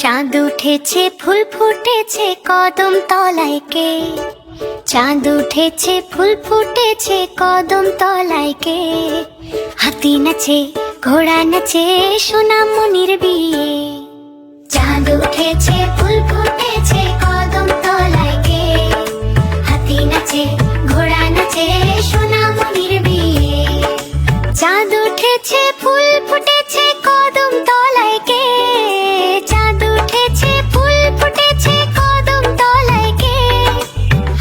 চাঁদ উঠেছে ফুল ফুটেছে কদম তলায় কে, চাঁদ উঠেছে ফুল ফুটেছে কদম তলায় কে। হাতি নাচে ঘোড়া নাচে সোনামণির বিয়ে। চাঁদ উঠেছে ফুল ফুটেছে কদম তলায় কে, হাতি নাচে ঘোড়া নাচে সোনামণির বিয়ে। চাঁদ উঠেছে ফুল ফুটেছে কদম তলায় কে, চাঁদ উঠেছে ফুল ফুটেছে কদম তলায় কে।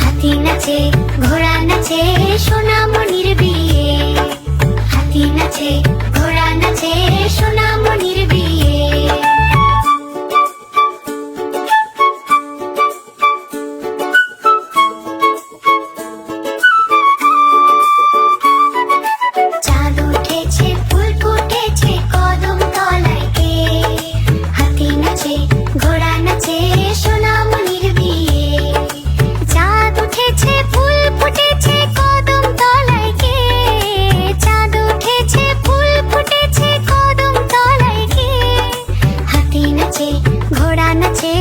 হাতি নাচে ঘোড়া নাচে সোনামণির বিয়ে, হাতি নাচে ঘোড়া নাচে সোনামণির বিয়ে। চাঁদ উঠেছে ফুল ফুটেছে কদম তলায় কে, হাতি নাচে ঘোড়া নাচে সোনামণির বিয়ে। চাঁদ উঠেছে ফুল ফুটেছে কদম তলায় কে, চাঁদ উঠেছে ফুল ফুটেছে কদম তলায় কে। হাতি নাচে ঘোড়া নাচে